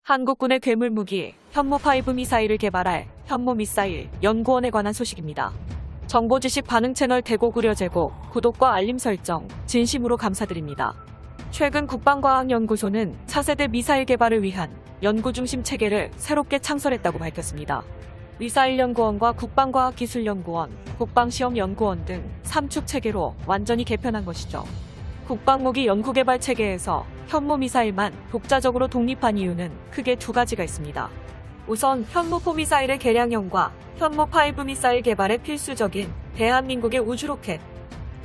한국군의 괴물무기 현무5 미사일을 개발할 현무미사일 연구원에 관한 소식입니다. 정보지식 반응 채널 대고구려 제공, 구독과 알림 설정 진심으로 감사드립니다. 최근 국방과학연구소는 차세대 미사일 개발을 위한 연구중심 체계를 새롭게 창설했다고 밝혔습니다. 미사일연구원과 국방과학기술연구원, 국방시험연구원 등 3축 체계로 완전히 개편한 것이죠. 국방무기 연구개발 체계에서 현무미사일만 독자적으로 독립한 이유는 크게 두 가지가 있습니다. 우선 현무4 미사일의 개량형과 현무5 미사일 개발에 필수적인 대한민국의 우주로켓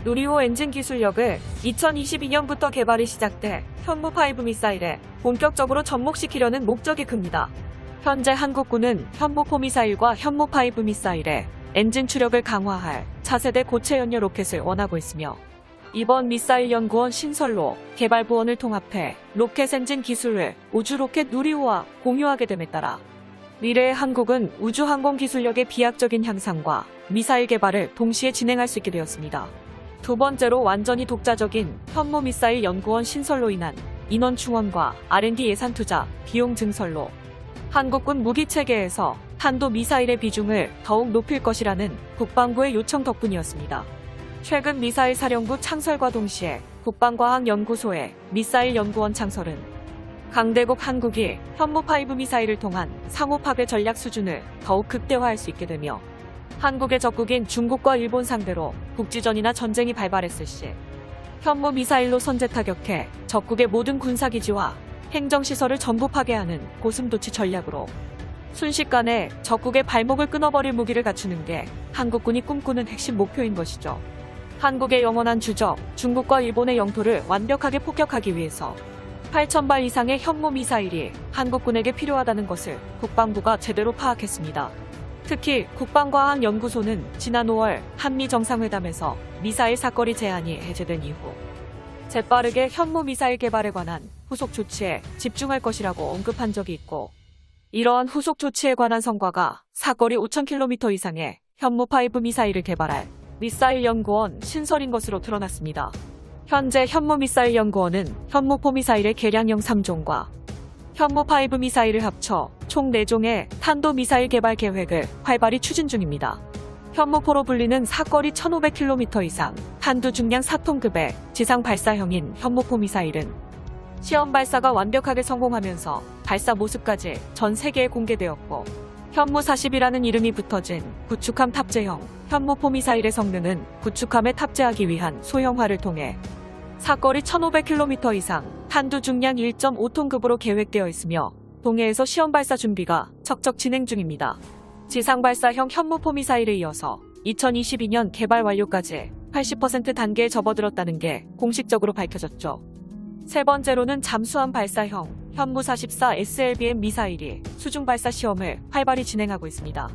누리호 엔진 기술력을 2022년부터 개발이 시작돼 현무5 미사일에 본격적으로 접목시키려는 목적이 큽니다. 현재 한국군은 현무4 미사일과 현무5 미사일의 엔진 추력을 강화할 차세대 고체 연료 로켓을 원하고 있으며 이번 미사일연구원 신설로 개발부원을 통합해 로켓 엔진 기술을 우주로켓 누리호와 공유하게 됨에 따라 미래의 한국은 우주항공 기술력의 비약적인 향상과 미사일 개발을 동시에 진행할 수 있게 되었습니다. 두 번째로 완전히 독자적인 현무미사일 연구원 신설로 인한 인원 충원과 R&D 예산 투자, 비용 증설로 한국군 무기체계에서 탄도미사일의 비중을 더욱 높일 것이라는 국방부의 요청 덕분이었습니다. 최근 미사일 사령부 창설과 동시에 국방과학연구소의 미사일 연구원 창설은 강대국 한국이 현무5 미사일을 통한 상호 파괴 전략 수준을 더욱 극대화할 수 있게 되며 한국의 적국인 중국과 일본 상대로 국지전이나 전쟁이 발발했을 시 현무 미사일로 선제 타격해 적국의 모든 군사기지와 행정시설을 전부 파괴하는 고슴도치 전략으로 순식간에 적국의 발목을 끊어버릴 무기를 갖추는 게 한국군이 꿈꾸는 핵심 목표인 것이죠. 한국의 영원한 주적, 중국과 일본의 영토를 완벽하게 폭격하기 위해서 8,000발 이상의 현무 미사일이 한국군에게 필요하다는 것을 국방부가 제대로 파악했습니다. 특히 국방과학연구소는 지난 5월 한미 정상회담에서 미사일 사거리 제한이 해제된 이후 재빠르게 현무 미사일 개발에 관한 후속 조치에 집중할 것이라고 언급한 적이 있고 이러한 후속 조치에 관한 성과가 사거리 5,000km 이상의 현무5 미사일을 개발할 미사일연구원 신설인 것으로 드러났습니다. 현재 현무미사일연구원은 현무4 미사일의 개량형 3종과 현무5 미사일을 합쳐 총 4종의 탄도미사일 개발 계획을 활발히 추진 중입니다. 현무4로 불리는 사거리 1,500km 이상, 탄두 중량 4톤급의 지상 발사형인 현무4 미사일은 시험 발사가 완벽하게 성공하면서 발사 모습까지 전 세계에 공개되었고 현무40이라는 이름이 붙어진 구축함 탑재형 현무4 미사일의 성능은 구축함에 탑재하기 위한 소형화를 통해 사거리 1,500km 이상, 탄두 중량 1.5톤급으로 계획되어 있으며 동해에서 시험 발사 준비가 척척 진행 중입니다. 지상 발사형 현무4 미사일에 이어서 2022년 개발 완료까지 80% 단계에 접어들었다는 게 공식적으로 밝혀졌죠. 세 번째로는 잠수함 발사형 현무44 SLBM 미사일이 수중 발사 시험을 활발히 진행하고 있습니다.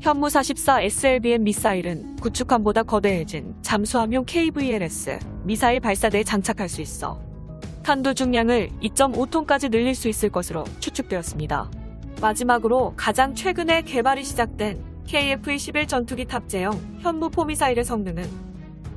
현무44 SLBM 미사일은 구축함보다 거대해진 잠수함용 KVLS 미사일 발사대에 장착할 수 있어 탄두 중량을 2.5톤까지 늘릴 수 있을 것으로 추측되었습니다. 마지막으로 가장 최근에 개발이 시작된 KF-21 전투기 탑재형 현무4 미사일의 성능은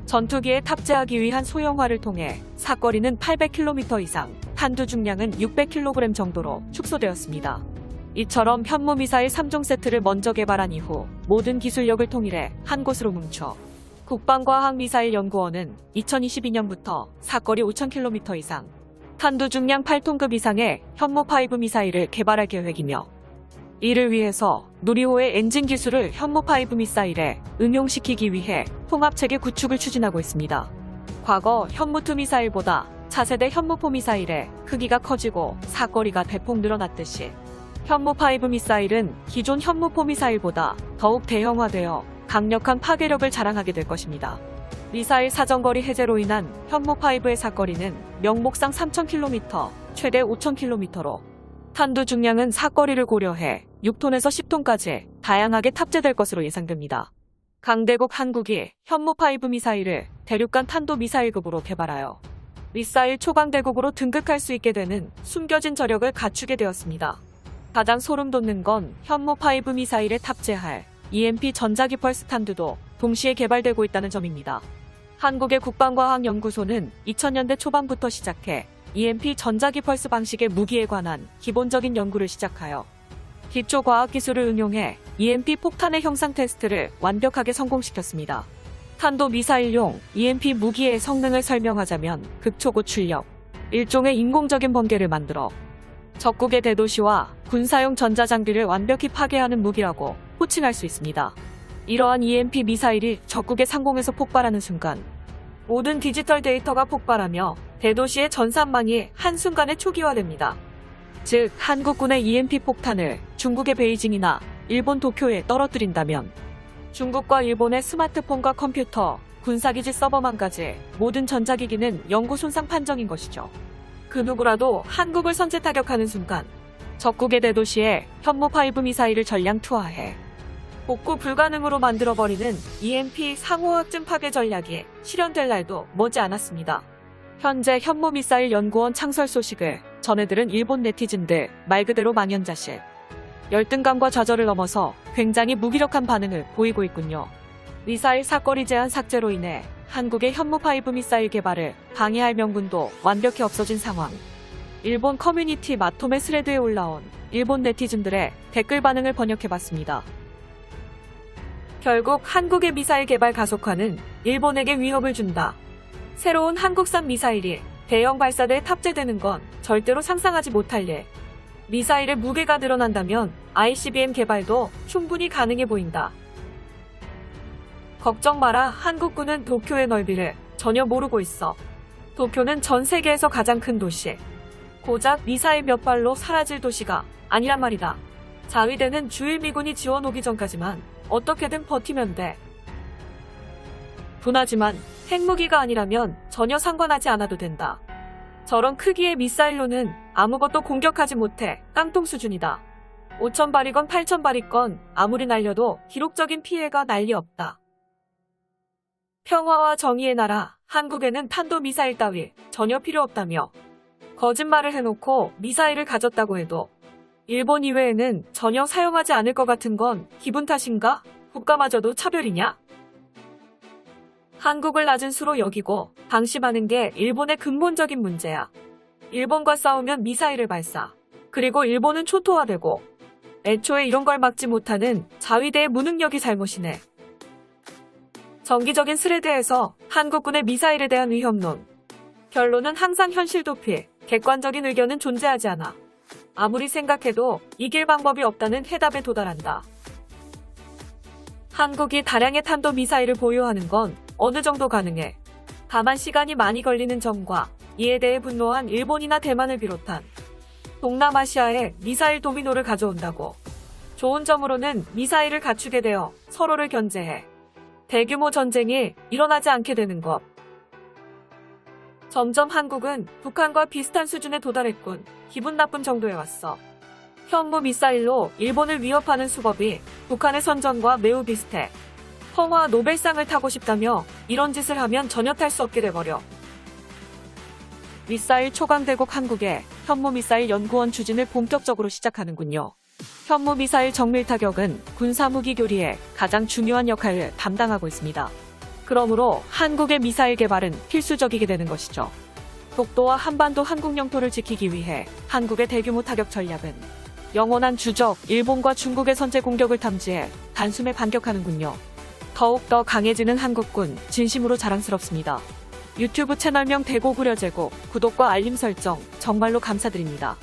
전투기에 탑재하기 위한 소형화를 통해 사거리는 800km 이상, 탄두 중량은 600kg 정도로 축소되었습니다. 이처럼 현무 미사일 3종 세트를 먼저 개발한 이후 모든 기술력을 통일해 한 곳으로 뭉쳐 국방과학미사일연구원은 2022년부터 사거리 5,000km 이상, 탄두 중량 8톤급 이상의 현무5 미사일을 개발할 계획이며 이를 위해서 누리호의 엔진 기술을 현무5 미사일에 응용시키기 위해 통합체계 구축을 추진하고 있습니다. 과거 현무2 미사일보다 차세대 현무4 미사일의 크기가 커지고 사거리가 대폭 늘어났듯이 현무5 미사일은 기존 현무4 미사일보다 더욱 대형화되어 강력한 파괴력을 자랑하게 될 것입니다. 미사일 사정거리 해제로 인한 현무5의 사거리는 명목상 3,000km, 최대 5,000km로 탄두 중량은 사거리를 고려해 6톤에서 10톤까지 다양하게 탑재될 것으로 예상됩니다. 강대국 한국이 현무5 미사일을 대륙간 탄도 미사일급으로 개발하여 미사일 초강대국으로 등극할 수 있게 되는 숨겨진 저력을 갖추게 되었습니다. 가장 소름 돋는 건 현무5 미사일에 탑재할 EMP 전자기펄스 탄두도 동시에 개발되고 있다는 점입니다. 한국의 국방과학연구소는 2000년대 초반부터 시작해 EMP 전자기 펄스 방식의 무기에 관한 기본적인 연구를 시작하여 기초 과학 기술을 응용해 EMP 폭탄의 형상 테스트를 완벽하게 성공시켰습니다. 탄도 미사일용 EMP 무기의 성능을 설명하자면 극초고 출력, 일종의 인공적인 번개를 만들어 적국의 대도시와 군사용 전자장비를 완벽히 파괴하는 무기라고 호칭할 수 있습니다. 이러한 EMP 미사일이 적국의 상공에서 폭발하는 순간 모든 디지털 데이터가 폭발하며 대도시의 전산망이 한순간에 초기화됩니다. 즉, 한국군의 EMP 폭탄을 중국의 베이징이나 일본 도쿄에 떨어뜨린다면 중국과 일본의 스마트폰과 컴퓨터, 군사기지 서버망까지 모든 전자기기는 영구 손상 판정인 것이죠. 그 누구라도 한국을 선제 타격하는 순간 적국의 대도시에 현무5 미사일을 전량 투하해 복구 불가능으로 만들어버리는 EMP 상호확증 파괴 전략이 실현될 날도 머지 않았습니다. 현재 현무 미사일 연구원 창설 소식을 전해들은 일본 네티즌들 말 그대로 망연자실. 열등감과 좌절을 넘어서 굉장히 무기력한 반응을 보이고 있군요. 미사일 사거리 제한 삭제로 인해 한국의 현무5 미사일 개발을 방해할 명분도 완벽히 없어진 상황. 일본 커뮤니티 마토메 스레드에 올라온 일본 네티즌들의 댓글 반응을 번역해봤습니다. 결국 한국의 미사일 개발 가속화는 일본에게 위협을 준다. 새로운 한국산 미사일이 대형 발사대에 탑재되는 건 절대로 상상하지 못할 일. 미사일의 무게가 늘어난다면 ICBM 개발도 충분히 가능해 보인다. 걱정 마라. 한국군은 도쿄의 넓이를 전혀 모르고 있어. 도쿄는 전 세계에서 가장 큰 도시. 고작 미사일 몇 발로 사라질 도시가 아니란 말이다. 자위대는 주일 미군이 지원 오기 전까지만 어떻게든 버티면 돼. 분하지만 핵무기가 아니라면 전혀 상관하지 않아도 된다. 저런 크기의 미사일로는 아무것도 공격하지 못해 깡통 수준이다. 5,000발이건 8,000발이건 아무리 날려도 기록적인 피해가 난리 없다. 평화와 정의의 나라 한국에는 탄도미사일 따위 전혀 필요 없다며 거짓말을 해놓고 미사일을 가졌다고 해도 일본 이외에는 전혀 사용하지 않을 것 같은 건 기분 탓인가? 국가마저도 차별이냐? 한국을 낮은 수로 여기고 방심하는 게 일본의 근본적인 문제야. 일본과 싸우면 미사일을 발사. 그리고 일본은 초토화되고 애초에 이런 걸 막지 못하는 자위대의 무능력이 잘못이네. 정기적인 스레드에서 한국군의 미사일에 대한 위협론. 결론은 항상 현실 도피, 객관적인 의견은 존재하지 않아. 아무리 생각해도 이길 방법이 없다는 해답에 도달한다. 한국이 다량의 탄도미사일을 보유하는 건 어느 정도 가능해. 다만 시간이 많이 걸리는 점과 이에 대해 분노한 일본이나 대만을 비롯한 동남아시아에 미사일 도미노를 가져온다고. 좋은 점으로는 미사일을 갖추게 되어 서로를 견제해 대규모 전쟁이 일어나지 않게 되는 것. 점점 한국은 북한과 비슷한 수준에 도달했군. 기분 나쁜 정도에 왔어. 현무 미사일로 일본을 위협하는 수법이 북한의 선전과 매우 비슷해. 평화 노벨상을 타고 싶다며 이런 짓을 하면 전혀 탈 수 없게 돼버려. 미사일 초강대국 한국의 현무 미사일 연구원 추진을 본격적으로 시작하는군요. 현무 미사일 정밀 타격은 군사무기 교리에 가장 중요한 역할을 담당하고 있습니다. 그러므로 한국의 미사일 개발은 필수적이게 되는 것이죠. 독도와 한반도 한국 영토를 지키기 위해 한국의 대규모 타격 전략은 영원한 주적 일본과 중국의 선제 공격을 탐지해 단숨에 반격하는군요. 더욱더 강해지는 한국군 진심으로 자랑스럽습니다. 유튜브 채널명 대고구려제고 구독과 알림 설정 정말로 감사드립니다.